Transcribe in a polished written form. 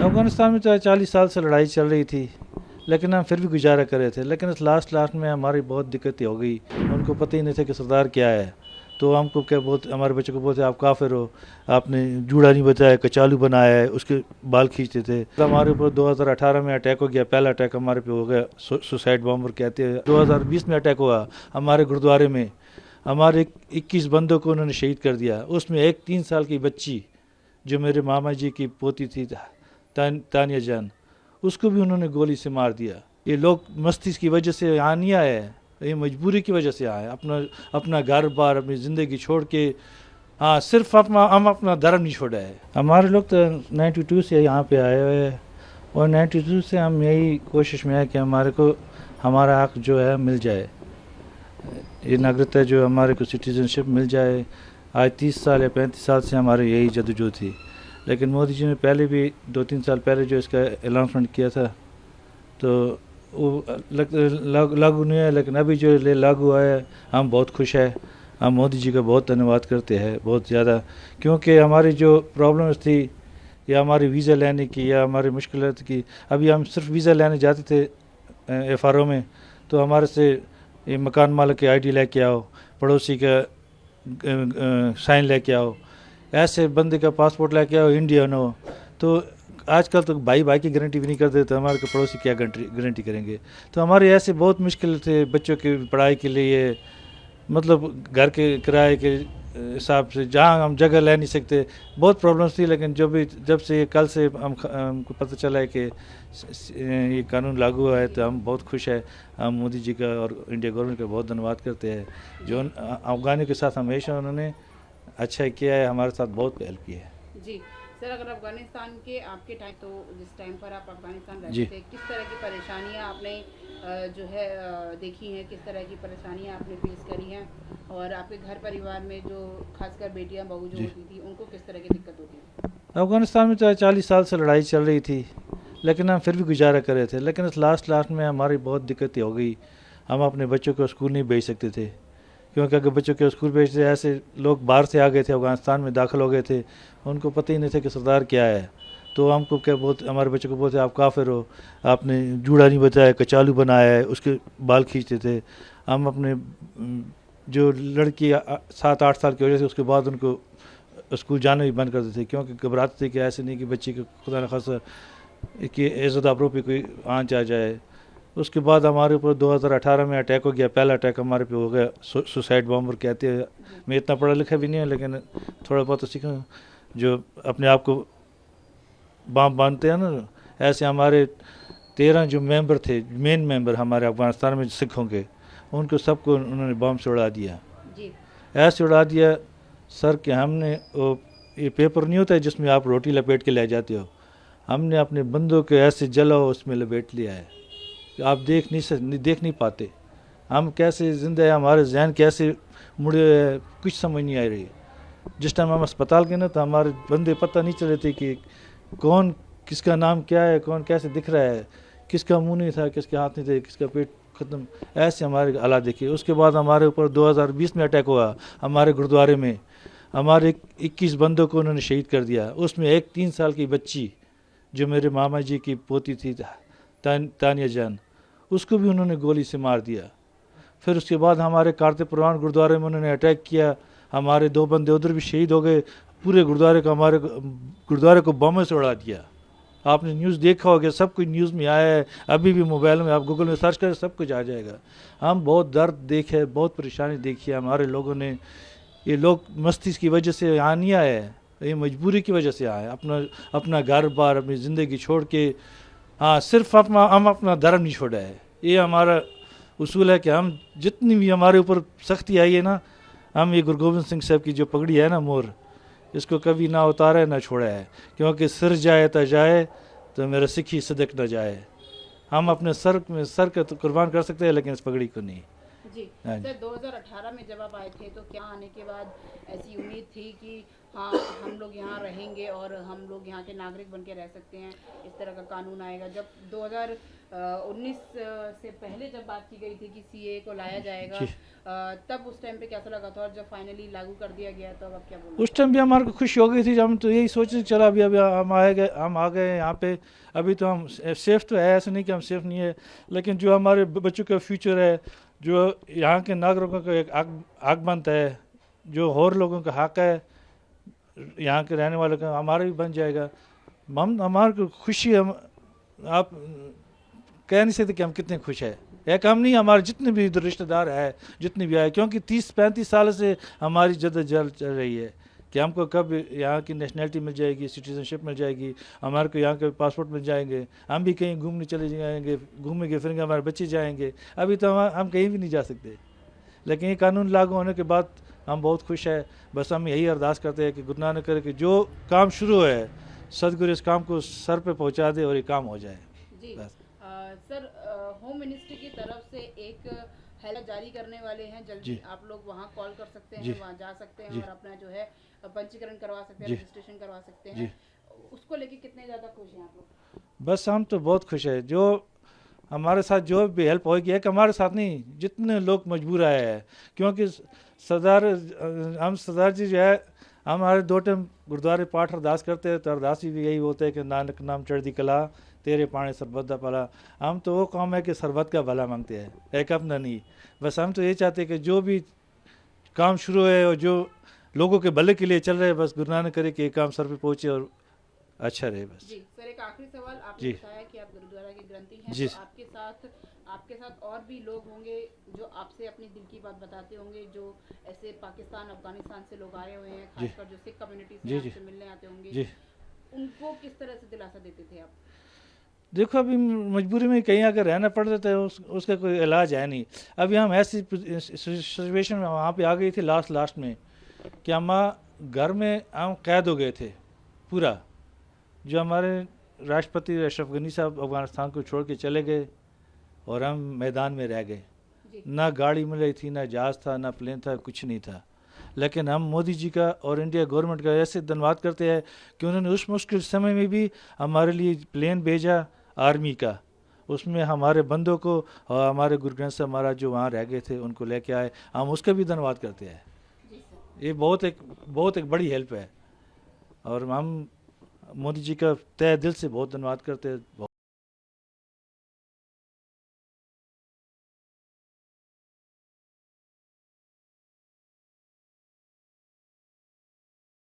अफ़गानिस्तान में तो 40 साल से लड़ाई चल रही थी, लेकिन हम फिर भी गुजारा कर रहे थे। लेकिन इस लास्ट में हमारी बहुत दिक्कतें हो गई। उनको पता ही नहीं था कि सरदार क्या है। तो हमको क्या बोलते, हमारे बच्चों को बोलते आप काफिर हो, आपने जूड़ा नहीं बचाया, कचालू बनाया है, उसके बाल खींचते थे। तो हमारे ऊपर 2018 में अटैक हो गया। पहला अटैक हमारे पे हो गया, सुसाइड बॉम्बर कहते हैं। 2020 में अटैक हुआ हमारे गुरुद्वारे में। हमारे 21 बंदों को उन्होंने शहीद कर दिया। उसमें एक 3 साल की बच्ची जो मेरे मामा जी की पोती थी, तानिया जान, उसको भी उन्होंने गोली से मार दिया। ये लोग मस्ती की वजह से यहाँ नहीं आए हैं, ये मजबूरी की वजह से आए। अपना घर बार, अपनी ज़िंदगी छोड़ के, हाँ, सिर्फ हम अपना धर्म नहीं छोड़ा है। हमारे लोग तो 92 से यहाँ पे आए हुए हैं, और 92 से हम यही कोशिश में है कि हमारा हक जो है मिल जाए। ये नागरिकता जो हमारे को सिटीजनशिप मिल जाए। आज 30 साल या 35 साल से हमारे यही जदोजहद थी। लेकिन मोदी जी ने पहले भी 2-3 साल पहले जो इसका अनाउंसमेंट किया था, तो वो लागू नहीं है। लेकिन अभी जो लागू हुआ है, हम बहुत खुश है। हम मोदी जी का बहुत धन्यवाद करते हैं, बहुत ज़्यादा। क्योंकि हमारी जो प्रॉब्लम्स थी, या हमारी वीज़ा लेने की, या हमारी मुश्किलात की, अभी हम सिर्फ वीज़ा लेने जाते थे FRO में, तो हमारे से ये मकान मालिक की ID लेके आओ, पड़ोसी का साइन लेके आओ, ऐसे बंदे का पासपोर्ट लेके आओ, इंडियन हो। तो आजकल तो भाई भाई की गारंटी भी नहीं करते, तो हमारे को पड़ोसी क्या गारंटी करेंगे। तो हमारे ऐसे बहुत मुश्किल थे बच्चों की पढ़ाई के लिए, मतलब घर के किराए के हिसाब से, जहाँ हम जगह ले नहीं सकते, बहुत प्रॉब्लम्स थी। लेकिन जब से कल से हमको पता चला है कि ये कानून लागू हुआ है, तो हम बहुत खुश है। हम मोदी जी का और इंडिया गवर्नमेंट का बहुत धन्यवाद करते हैं, जो अफगानियों के साथ हमेशा उन्होंने अच्छा किया है, हमारे साथ बहुत हेल्प की है। जी सर, अगर अफगानिस्तान के आपके टाइम, तो जिस टाइम पर आप अफगानिस्तान रहते थे, किस तरह की परेशानियां आपने जो है देखी हैं, किस तरह की परेशानियां आपने फेस करी हैं, और आपके घर परिवार में जो खासकर बेटियां बहू जो होती थी, उनको किस तरह की दिक्कत होती थी? अफगानिस्तान में तो 40 साल से लड़ाई चल रही थी, लेकिन हम फिर भी गुजारा कर रहे थे। लेकिन इस लास्ट में हमारी बहुत दिक्कतें हो गई। हम अपने बच्चों को स्कूल नहीं भेज सकते थे, क्योंकि अगर बच्चों को स्कूल भेजते, ऐसे लोग बाहर से आ गए थे, अफगानिस्तान में दाखिल हो गए थे, उनको पता ही नहीं था कि सरदार क्या है। तो हमको क्या बोलते, हमारे बच्चों को बोलते आप काफिर हो, आपने जूड़ा नहीं बचाया, कचालू बनाया है, उसके बाल खींचते थे। हम अपने जो लड़की 7-8 साल की वजह से, उसके बाद उनको स्कूल जाना भी बंद करते थे, क्योंकि घबराते थे कि ऐसे नहीं कि बच्ची को खुदा न खासा कि इज़्ज़त आबरू पे कोई आंच आ जाए। उसके बाद हमारे ऊपर 2018 में अटैक हो गया। पहला अटैक हमारे पे हो गया, सुसाइड बॉम्बर कहते हैं। मैं इतना पढ़ा लिखा भी नहीं है, लेकिन थोड़ा बहुत तो सीखा, जो अपने आप को बम बांधते हैं ना, ऐसे हमारे 13 जो मेंबर थे, मेन मेंबर हमारे अफगानिस्तान में सिखों के, उनको सबको उन्होंने बम से उड़ा दिया। ऐसे उड़ा दिया सर कि हमने ये पेपर नहीं होता है जिसमें आप रोटी लपेट के ले जाते हो, हमने अपने बंदों के ऐसे जलाओ उसमें लपेट लिया है कि आप देख नहीं पाते। हम कैसे जिंदा है, हमारे जहन कैसे मुड़े है, कुछ समझ नहीं आ रही। जिस टाइम हम अस्पताल गए ना, तो हमारे बंदे पता नहीं चले थे कि कौन किसका नाम क्या है, कौन कैसे दिख रहा है, किसका मुंह नहीं था, किसके हाथ नहीं थे, किसका पेट ख़त्म। ऐसे हमारे हालात देखिए। उसके बाद हमारे ऊपर 2020 में अटैक हुआ हमारे गुरुद्वारे में। हमारे 21 बंदों को उन्होंने शहीद कर दिया। उसमें एक 3 साल की बच्ची जो मेरे मामा जी की पोती थी, तानिया जान, उसको भी उन्होंने गोली से मार दिया। फिर उसके बाद हमारे कारते पुरान गुरुद्वारे में उन्होंने अटैक किया, हमारे 2 बंदे उधर भी शहीद हो गए। पूरे गुरुद्वारे को, हमारे गुरुद्वारे को बम से उड़ा दिया। आपने न्यूज़ देखा होगा, सब कुछ न्यूज़ में आया है। अभी भी मोबाइल में आप गूगल में सर्च करें, सब कुछ आ जाएगा। हम बहुत दर्द देखे, बहुत परेशानी देखी है हमारे लोगों ने। ये लोग मस्ती की वजह से यहाँ नहीं आए हैं, ये मजबूरी की वजह से आए। अपना घर बार, अपनी ज़िंदगी छोड़ के, हाँ, सिर्फ हम अपना धर्म नहीं छोड़ा है। ये हमारा उसूल है कि हम जितनी भी हमारे ऊपर सख्ती आई है ना, हम ये गुरु गोबिंद सिंह साहब की जो पगड़ी है ना, मोर, इसको कभी ना उतारा है ना छोड़ा है। क्योंकि सिर जाए तो जाए, तो मेरा सिखी सदक न जाए। हम अपने सर का तो कुर्बान कर सकते हैं, लेकिन इस पगड़ी को नहीं। जी सर, 2018 में जब आप आए थे, तो क्या आने के बाद ऐसी उम्मीद थी कि हाँ हम लोग यहाँ रहेंगे और हम लोग यहाँ के नागरिक बन के रह सकते हैं, इस तरह का कानून आएगा। जब 2019 से पहले जब बात की गई थी कि सीए को लाया जाएगा, जी। तब उस टाइम पे कैसा लगा था, और जब फाइनली लागू कर दिया गया तो अब आप क्या उस बोलते टाइम भी हमारे को खुशी हो गई थी, जब हम तो यही सोच रहे चला अभी अभी हम आ गए यहाँ पे। अभी तो हम सेफ तो है, ऐसा नहीं कि हम सेफ नहीं है, लेकिन जो हमारे बच्चों का फ्यूचर है, जो यहाँ के नागरिकों का एक हक बनता है, जो और लोगों का हक है यहाँ के रहने वालों का, हमारा भी बन जाएगा। हम हमारे को खुशी हम आप कह नहीं सकते कि हम कितने खुश हैं। एक हम नहीं, हमारे जितने भी इधर रिश्तेदार है, जितने भी आए, क्योंकि 30-35 साल से हमारी जद्दोजहद चल रही है कि हमको कब यहाँ की नेशनैलिटी मिल जाएगी, सिटीजनशिप मिल जाएगी, हमारे को यहाँ के पासपोर्ट मिल जाएंगे, हम भी कहीं घूमने चले जाएंगे, घूमेंगे फिरेंगे, हमारे बच्चे जाएंगे। अभी तो हम कहीं भी नहीं जा सकते, लेकिन ये कानून लागू होने के बाद हम बहुत खुश हैं। बस हम यही अरदास करते हैं कि गुरु नानक करे कि जो काम शुरू है, सदगुरु इस काम को सर पे पहुंचा दे और ये काम हो जाए। जी बस। सर, होम मिनिस्ट्री की तरफ से एक हेल्प जारी करने वाले हैं, जल्दी जी। आप लोग वहाँ कॉल कर सकते जी। हैं, वहाँ जा सकते हैं जी। और अपना जो है पंजीकरण करवा सकते हैं, जी। रजिस्ट्रेशन करवा सकते जी। हैं। उसको लेके कितने ज़्यादा खुश हैं आप लोग? बस हम तो बहुत खुश है, जो हमारे साथ जो भी हेल्प होगी, एक हमारे साथ नहीं, जितने लोग मजबूर आए हैं, क्योंकि हम सरदार जी जो है, हमारे 2 टाइम गुरुद्वारे पाठ अरदास करते हैं, तो अरदास भी यही होता है कि नानक नाम चढ़दी कला, तेरे पानी सरबत दा भला। हम तो वो काम है कि सरबत का भला मांगते हैं, एक अपना नहीं। बस हम तो ये चाहते हैं कि जो भी काम शुरू है और जो लोगों के भले के लिए चल रहे हैं, बस गुरु नानक करे कि ये काम सर पे पहुँचे और अच्छा रहे बस। जी सर, एक आखिरी सवाल, आपने जी। बताया कि आप गुरुद्वारा के ग्रंथी हैं, जी। तो आपके साथ और भी लोग होंगे जो आपसे अपनी दिल की बात बताते होंगे, जो ऐसे पाकिस्तान अफगानिस्तान से लोग आए हुए हैं, जी। खासकर जो सिख कम्युनिटी जी। से जी। आपसे मिलने आते होंगे, जी। उनको किस तरह से दिलासा देते थे आप? देखो अभी मजबूरी में कहीं अगर रहना पड़ जाता है, उसका कोई इलाज है नहीं। अभी हम ऐसी सिचुएशन में वहाँ पे आ गई थी लास्ट में कि हम घर में हम कैद हो गए थे पूरा। जो हमारे राष्ट्रपति अशरफ गनी साहब अफगानिस्तान को छोड़ के चले गए और हम मैदान में रह गए। जी। ना गाड़ी मिल रही थी, ना जहाज़ था, ना प्लेन था, कुछ नहीं था। लेकिन हम मोदी जी का और इंडिया गवर्नमेंट का ऐसे धन्यवाद करते हैं कि उन्होंने उस मुश्किल समय में भी हमारे लिए प्लेन भेजा आर्मी का, उसमें हमारे बंदों को और हमारे गुरु ग्रंथ साहब महाराज जो वहाँ रह गए थे उनको लेके आए। हम उसका भी धन्यवाद करते हैं। जी सर। ये बहुत एक बड़ी हेल्प है और हम मोदी जी का तहे दिल से बहुत धन्यवाद करते हैं।